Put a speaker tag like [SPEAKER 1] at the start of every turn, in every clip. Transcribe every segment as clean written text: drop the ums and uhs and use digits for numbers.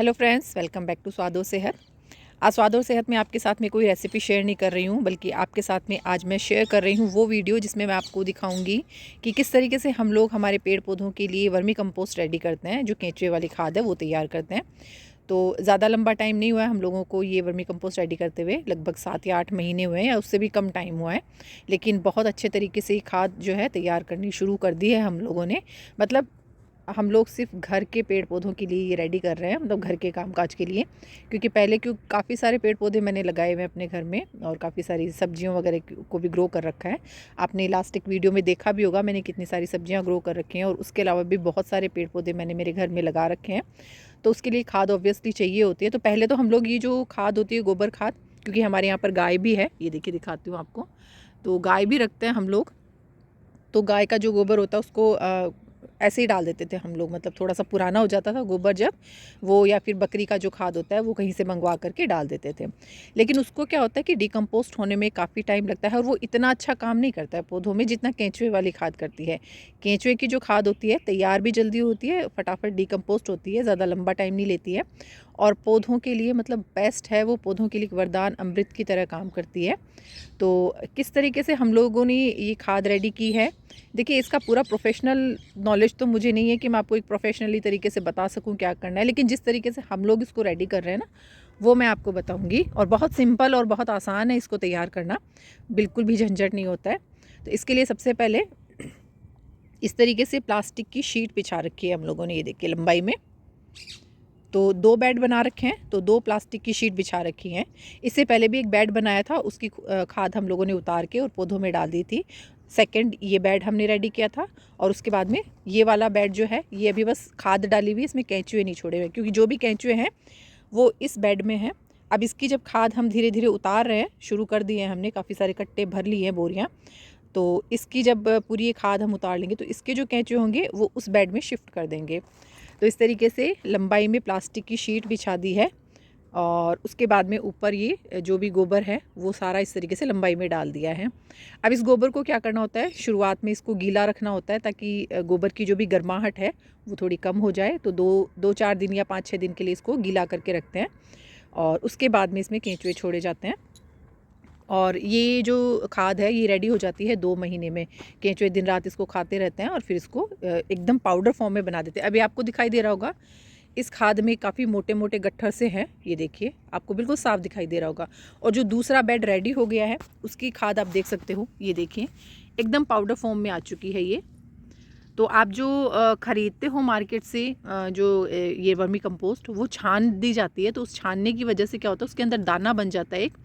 [SPEAKER 1] Hello friends, welcome back to Swad aur सेहत। आज स्वाद और सेहत में आपके साथ में कोई रेसिपी शेयर नहीं कर रही हूँ, बल्कि आपके साथ में आज मैं शेयर कर रही हूँ वो वीडियो जिसमें मैं आपको दिखाऊंगी कि किस तरीके से हम लोग हमारे पेड़ पौधों के लिए वर्मी कंपोस्ट रेडी करते हैं, जो केंचुए वाली खाद है वो तैयार करते हैं। तो ज़्यादा लंबा टाइम नहीं हुआ है हम लोगों को ये वर्मी कंपोस्ट रेडी करते हुए, लगभग 7 या 8 महीने हुए हैं या उससे भी कम टाइम हुआ है। लेकिन बहुत अच्छे तरीके से ये खाद जो है तैयार करनी शुरू कर दी है हम लोगों ने। मतलब हम लोग सिर्फ घर के पेड़ पौधों के लिए ये रेडी कर रहे हैं, मतलब घर के कामकाज के लिए। क्योंकि पहले काफ़ी सारे पेड़ पौधे मैंने लगाए हुए हैं अपने घर में, और काफ़ी सारी सब्जियों वगैरह को भी ग्रो कर रखा है। आपने लास्ट एक वीडियो में देखा भी होगा मैंने कितनी सारी सब्जियां ग्रो कर रखी हैं, और उसके अलावा भी बहुत सारे पेड़ पौधे मैंने मेरे घर में लगा रखे हैं। तो उसके लिए खाद ऑब्वियसली चाहिए होती है। तो पहले तो हम लोग ये जो खाद होती है गोबर खाद, क्योंकि हमारे यहाँ पर गाय भी है, ये देखिए दिखाती हूँ आपको। तो गाय भी रखते हैं हम लोग। तो गाय का जो गोबर होता है उसको ऐसे ही डाल देते थे हम लोग। मतलब थोड़ा सा पुराना हो जाता था गोबर जब वो, या फिर बकरी का जो खाद होता है वो कहीं से मंगवा करके डाल देते थे। लेकिन उसको क्या होता है कि डिकम्पोस्ट होने में काफ़ी टाइम लगता है, और वो इतना अच्छा काम नहीं करता है पौधों में जितना केंचुए वाली खाद करती है। केंचुए की जो खाद होती है तैयार भी जल्दी होती है, फटाफट डिकम्पोस्ट होती है, ज़्यादा लंबा टाइम नहीं लेती है, और पौधों के लिए मतलब बेस्ट है। वो पौधों के लिए वरदान अमृत की तरह काम करती है। तो किस तरीके से हम लोगों ने ये खाद रेडी की है, देखिए इसका पूरा प्रोफेशनल नॉलेज तो मुझे नहीं है कि मैं आपको एक प्रोफेशनली तरीके से बता सकूं क्या करना है। लेकिन जिस तरीके से हम लोग इसको रेडी कर रहे हैं ना, वो मैं आपको बताऊंगी। और बहुत सिंपल और बहुत आसान है इसको तैयार करना, बिल्कुल भी झंझट नहीं होता है। तो इसके लिए सबसे पहले इस तरीके से प्लास्टिक की शीट बिछा रखी है हम लोगों ने, ये देखिए लंबाई में। तो 2 बेड बना रखे हैं, तो 2 प्लास्टिक की शीट बिछा रखी हैं। इससे पहले भी एक बेड बनाया था, उसकी खाद हम लोगों ने उतार के और पौधों में डाल दी थी। सेकंड ये बेड हमने रेडी किया था, और उसके बाद में ये वाला बेड जो है ये अभी बस खाद डाली हुई है, इसमें केंचुए नहीं छोड़े हुए, क्योंकि जो भी केंचुए हैं वो इस बेड में हैं। अब इसकी जब खाद हम धीरे धीरे उतार रहे हैं, शुरू कर दिए हैं हमने, काफ़ी सारे कट्टे भर लिए हैं, बोरियाँ। तो इसकी जब पूरी ये खाद हम उतार लेंगे तो इसके जो केंचुए होंगे वो उस बेड में शिफ्ट कर देंगे। तो इस तरीके से लंबाई में प्लास्टिक की शीट बिछा दी है, और उसके बाद में ऊपर ये जो भी गोबर है वो सारा इस तरीके से लंबाई में डाल दिया है। अब इस गोबर को क्या करना होता है, शुरुआत में इसको गीला रखना होता है, ताकि गोबर की जो भी गर्माहट है वो थोड़ी कम हो जाए। तो 2-4 दिन या 5-6 दिन के लिए इसको गीला करके रखते हैं, और उसके बाद में इसमें केंचुए छोड़े जाते हैं। और ये जो खाद है ये रेडी हो जाती है 2 महीने में। केंचुए दिन रात इसको खाते रहते हैं, और फिर इसको एकदम पाउडर फॉर्म में बना देते हैं। अभी आपको दिखाई दे रहा होगा इस खाद में काफ़ी मोटे मोटे गट्ठर से हैं, ये देखिए आपको बिल्कुल साफ दिखाई दे रहा होगा। और जो दूसरा बेड रेडी हो गया है उसकी खाद आप देख सकते हो, ये देखिए एकदम पाउडर फॉर्म में आ चुकी है ये। तो आप जो ख़रीदते हो मार्केट से ये वर्मी कंपोस्ट, वो छान दी जाती है। तो उस छानने की वजह से क्या होता है, उसके अंदर दाना बन जाता है एक।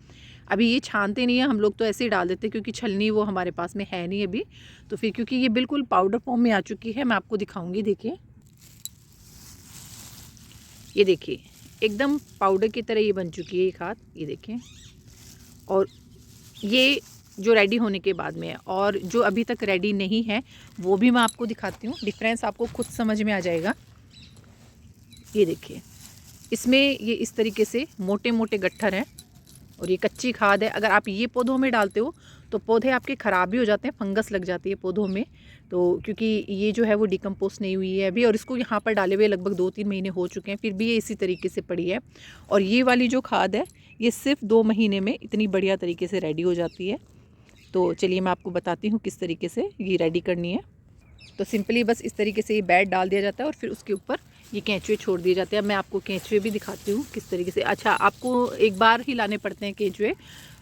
[SPEAKER 1] अभी ये छानते नहीं है हम लोग, तो ऐसे ही डाल देते हैं, क्योंकि छलनी वो हमारे पास में है नहीं अभी। तो फिर क्योंकि ये बिल्कुल पाउडर फॉर्म में आ चुकी है, मैं आपको दिखाऊंगी। देखिए ये देखिए एकदम पाउडर की तरह ये बन चुकी है ये खाद, ये देखिए। और ये जो रेडी होने के बाद में है, और जो अभी तक रेडी नहीं है वो भी मैं आपको दिखाती हूँ। डिफरेंस आपको खुद समझ में आ जाएगा। ये देखिए इसमें ये इस तरीके से मोटे मोटे गट्ठर हैं, और ये कच्ची खाद है। अगर आप ये पौधों में डालते हो तो पौधे आपके ख़राब भी हो जाते हैं, फंगस लग जाती है पौधों में। तो क्योंकि ये जो है वो डिकम्पोस्ट नहीं हुई है अभी, और इसको यहाँ पर डाले हुए लगभग 2-3 महीने हो चुके हैं, फिर भी ये इसी तरीके से पड़ी है। और ये वाली जो खाद है ये सिर्फ 2 महीने में इतनी बढ़िया तरीके से रेडी हो जाती है। तो चलिए मैं आपको बताती हूँ किस तरीके से ये रेडी करनी है। तो सिंपली बस इस तरीके से ये बेड डाल दिया जाता है, और फिर उसके ऊपर ये केंचुए छोड़ दिए जाते हैं। अब मैं आपको केंचुए भी दिखाती हूँ किस तरीके से। अच्छा, आपको एक बार ही लाने पड़ते हैं केंचुए,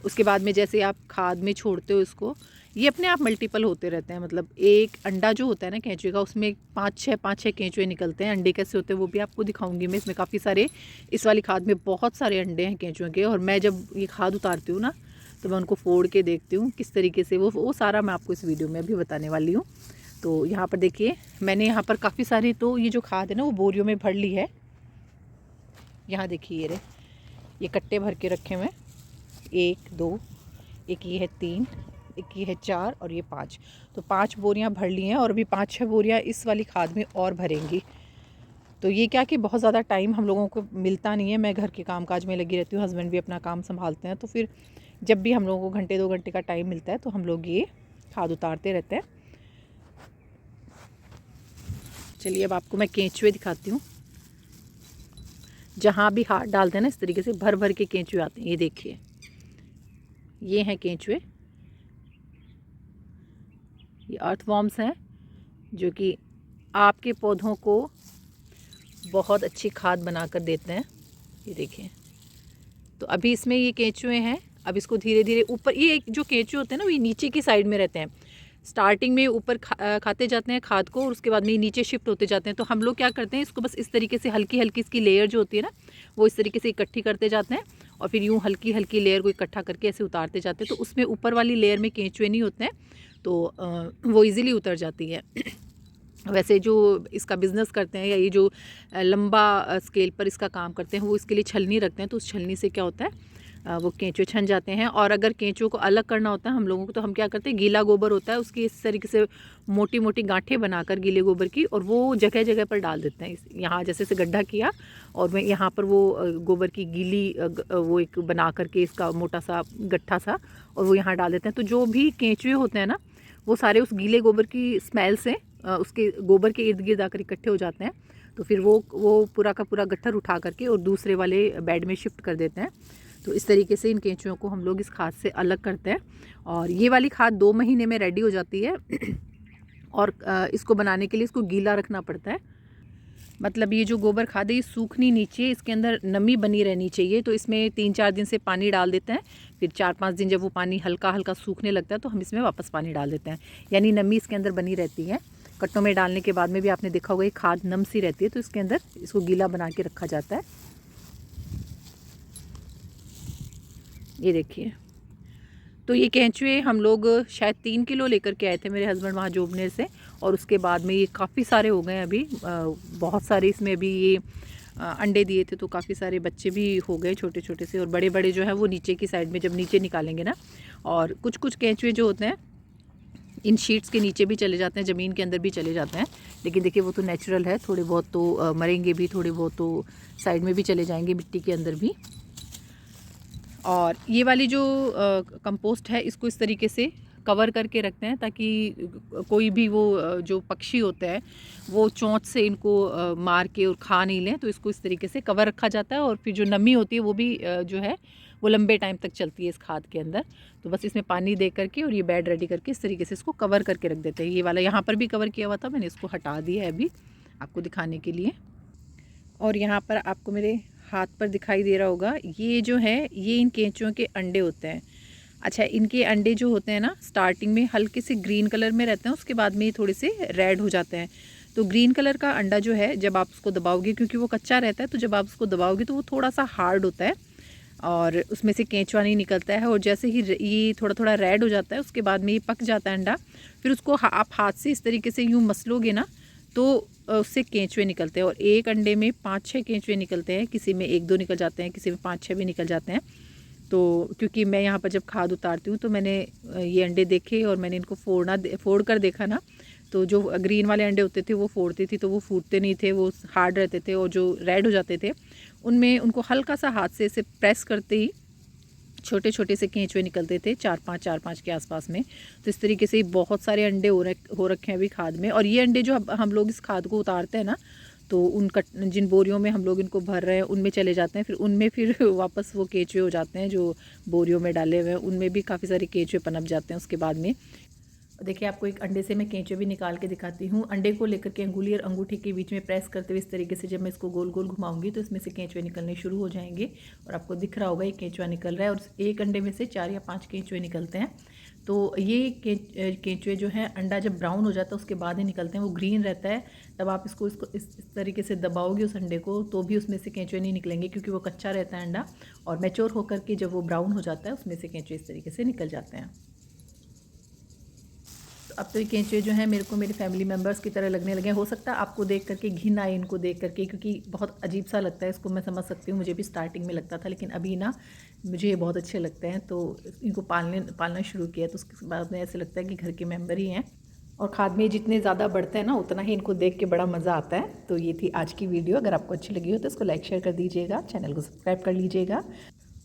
[SPEAKER 1] उसके बाद में जैसे आप खाद में छोड़ते हो इसको, ये अपने आप मल्टीपल होते रहते हैं। मतलब एक अंडा जो होता है ना केंचुए का, उसमें 5-6 केंचुए निकलते हैं। अंडे कैसे होते हैं वो भी आपको दिखाऊंगी मैं। इसमें काफ़ी सारे, इस वाली खाद में बहुत सारे अंडे हैं केंचुए के। और मैं जब ये खाद उतारती हूँ ना, तो मैं उनको फोड़ के देखती हूँ किस तरीके से, वो सारा मैं आपको इस वीडियो में अभी बताने वाली हूँ। तो यहाँ पर देखिए मैंने यहाँ पर काफ़ी सारी, तो ये जो खाद है ना वो बोरियों में भर ली है। यहाँ देखिए ये कट्टे भर के रखे हुए हैं। 1 2, एक ये है 3, एक ये है 4, और ये 5। तो 5 बोरियाँ भर ली हैं, और अभी 5-6 बोरियाँ इस वाली खाद में और भरेंगी। तो ये क्या कि बहुत ज़्यादा टाइम हम लोगों को मिलता नहीं है, मैं घर के कामकाज में लगी रहती हूँ, हस्बैंड भी अपना काम संभालते हैं। तो फिर जब भी हम लोगों को 1-2 घंटे का टाइम मिलता है तो हम लोग ये खाद उतारते रहते हैं। चलिए अब आपको मैं केंचुए दिखाती हूँ। जहाँ भी हाथ डालते हैं ना इस तरीके से भर भर के केंचुए आते हैं। ये देखिए, ये हैं केंचुए, ये अर्थवॉर्म्स हैं जो कि आपके पौधों को बहुत अच्छी खाद बनाकर देते हैं। ये देखिए, तो अभी इसमें ये केंचुए हैं। अब इसको धीरे धीरे ऊपर, ये जो केंचुए होते हैं ना, वो नीचे की साइड में रहते हैं। स्टार्टिंग में ऊपर खाते जाते हैं खाद को और उसके बाद में ये नीचे शिफ्ट होते जाते हैं। तो हम लोग क्या करते हैं, इसको बस इस तरीके से हल्की हल्की इसकी लेयर जो होती है ना, वो इस तरीके से इकट्ठी करते जाते हैं और फिर यूँ हल्की हल्की लेयर को इकट्ठा करके ऐसे उतारते जाते हैं। तो उसमें ऊपर वाली लेयर में केंचुए नहीं होते हैं, तो वो ईज़िली उतर जाती है। वैसे जो इसका बिज़नेस करते हैं या ये जो लंबा स्केल पर इसका काम करते हैं, वो इसके लिए छलनी रखते हैं। तो उस छलनी से क्या होता है, वो केंचुए छन जाते हैं। और अगर केंचुओं को अलग करना होता है हम लोगों को, तो हम क्या करते हैं, गीला गोबर होता है उसकी इस तरीके से मोटी मोटी गांठें बनाकर गीले गोबर की, और वो जगह जगह पर डाल देते हैं। यहाँ जैसे से गड्ढा किया और मैं यहाँ पर वो गोबर की गीली वो एक बना करके इसका मोटा सा गट्ठा सा, और वो यहाँ डाल देते हैं। तो जो भी केंचुए होते हैं ना, वो सारे उस गीले गोबर की स्मेल से उसके गोबर के इर्द गिर्द आकर इकट्ठे हो जाते हैं। तो फिर वो पूरा का पूरा गट्ठर उठा करके और दूसरे वाले बेड में शिफ्ट कर देते हैं। तो इस तरीके से इन केंचुओं को हम लोग इस खाद से अलग करते हैं। और ये वाली खाद 2 महीने में रेडी हो जाती है। और इसको बनाने के लिए इसको गीला रखना पड़ता है। मतलब ये जो गोबर खाद है ये सूखनी नहीं चाहिए, इसके अंदर नमी बनी रहनी चाहिए। तो इसमें 3-4 दिन से पानी डाल देते हैं, फिर 4-5 दिन जब वो पानी हल्का हल्का सूखने लगता है तो हम इसमें वापस पानी डाल देते हैं, यानी नमी इसके अंदर बनी रहती है। कट्टों में डालने के बाद में भी आपने देखा होगा ये खाद नम सी रहती है, तो इसके अंदर इसको गीला बना के रखा जाता है। ये देखिए, तो ये केंचुए हम लोग शायद 3 किलो लेकर के आए थे मेरे हस्बैंड वहाँ जोबनेर से, और उसके बाद में ये काफ़ी सारे हो गए अभी। बहुत सारे इसमें अभी ये अंडे दिए थे, तो काफ़ी सारे बच्चे भी हो गए छोटे छोटे से, और बड़े बड़े जो है वो नीचे की साइड में जब नीचे निकालेंगे ना। और कुछ कुछ केंचुए जो होते हैं इन शीट्स के नीचे भी चले जाते हैं, ज़मीन के अंदर भी चले जाते हैं। लेकिन देखिए वो तो नेचुरल है, थोड़े बहुत तो मरेंगे भी, थोड़े बहुत तो साइड में भी चले जाएंगे मिट्टी के अंदर भी। और ये वाली जो कंपोस्ट है इसको इस तरीके से कवर करके रखते हैं ताकि कोई भी वो जो पक्षी होता है वो चोंच से इनको मार के और खा नहीं लें। तो इसको इस तरीके से कवर रखा जाता है, और फिर जो नमी होती है वो भी जो है वो लंबे टाइम तक चलती है इस खाद के अंदर। तो बस इसमें पानी दे करके और ये बेड रेडी करके इस तरीके से इसको कवर करके रख देते हैं। ये वाला यहाँ पर भी कवर किया हुआ था, मैंने इसको हटा दिया है अभी आपको दिखाने के लिए। और यहाँ पर आपको मेरे हाथ पर दिखाई दे रहा होगा, ये जो है ये इन केंचुओं के अंडे होते हैं। अच्छा, इनके अंडे जो होते हैं ना स्टार्टिंग में हल्के से ग्रीन कलर में रहते हैं, उसके बाद में ये थोड़े से रेड हो जाते हैं। तो ग्रीन कलर का अंडा जो है जब आप उसको दबाओगे, क्योंकि वो कच्चा रहता है, तो जब आप उसको दबाओगे तो वो थोड़ा सा हार्ड होता है और उसमें से केंचुआ नहीं निकलता है। और जैसे ही ये थोड़ा थोड़ा रेड हो जाता है उसके बाद में ये पक जाता है अंडा। फिर उसको आप हाथ से इस तरीके से यूँ मसलोगे ना तो उससे केंचुए निकलते हैं, और एक अंडे में 5-6 केंचुए निकलते हैं, किसी में 1-2 निकल जाते हैं, किसी में 5-6 भी निकल जाते हैं। तो क्योंकि मैं यहाँ पर जब खाद उतारती हूँ तो मैंने ये अंडे देखे और मैंने इनको फोड़ कर देखा ना, तो जो ग्रीन वाले अंडे होते थे वो फोड़ती थी तो वो फूटते नहीं थे, वो हार्ड रहते थे। और जो रेड हो जाते थे उनमें उनको हल्का सा हाथ से इसे प्रेस करते ही छोटे छोटे से केंचुए निकलते थे, 4-5 के आसपास में। तो इस तरीके से बहुत सारे अंडे हो रखे हैं अभी खाद में। और ये अंडे जो हम लोग इस खाद को उतारते हैं ना, तो उन जिन बोरियों में हम लोग इनको भर रहे हैं उनमें चले जाते हैं, फिर उनमें फिर वापस वो केंचुए हो जाते हैं जो बोरियों में डाले हुए हैं, उनमें भी काफ़ी सारे केंचुए पनप जाते हैं उसके बाद में। देखिए, आपको एक अंडे से मैं केंचुए भी निकाल के दिखाती हूँ। अंडे को लेकर के अंगुली और अंगूठी के बीच में प्रेस करते हुए इस तरीके से जब मैं इसको गोल गोल घुमाऊंगी तो इसमें से केंचुए निकलने शुरू हो जाएंगे, और आपको दिख रहा होगा ये केंचुआ निकल रहा है। और एक अंडे में से 4 या 5 केंचुए निकलते हैं। तो ये केंचुए जो है अंडा जब ब्राउन हो जाता है उसके बाद ही निकलते हैं, वो ग्रीन रहता है। तब आप इसको इस तरीके से दबाओगे उस अंडे को तो भी उसमें से केंचुए नहीं निकलेंगे, क्योंकि वो कच्चा रहता है अंडा। और मैच्योर होकर के जब वो ब्राउन हो जाता है उसमें से केंचुए इस तरीके से निकल जाते हैं। अब तो ये केंचुए जो हैं मेरे को मेरे फैमिली मेम्बर्स की तरह लगने लगे हैं। हो सकता है आपको देख करके घिन आए इनको देख करके, क्योंकि बहुत अजीब सा लगता है इसको, मैं समझ सकती हूँ, मुझे भी स्टार्टिंग में लगता था, लेकिन अभी ना मुझे ये बहुत अच्छे लगते हैं। तो इनको पालना शुरू किया तो उसके बाद में ऐसे लगता है कि घर के मेम्बर ही हैं। और खाद में जितने ज़्यादा बढ़ते हैं ना उतना ही इनको देख के बड़ा मज़ा आता है। तो ये थी आज की वीडियो। अगर आपको अच्छी लगी हो तो इसको लाइक शेयर कर दीजिएगा, चैनल को सब्सक्राइब कर लीजिएगा,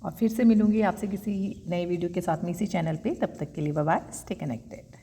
[SPEAKER 1] और फिर से मिलूँगी आपसे किसी नए वीडियो के साथ में इसी चैनल पर। तब तक के लिए बाय बाय, स्टे कनेक्टेड।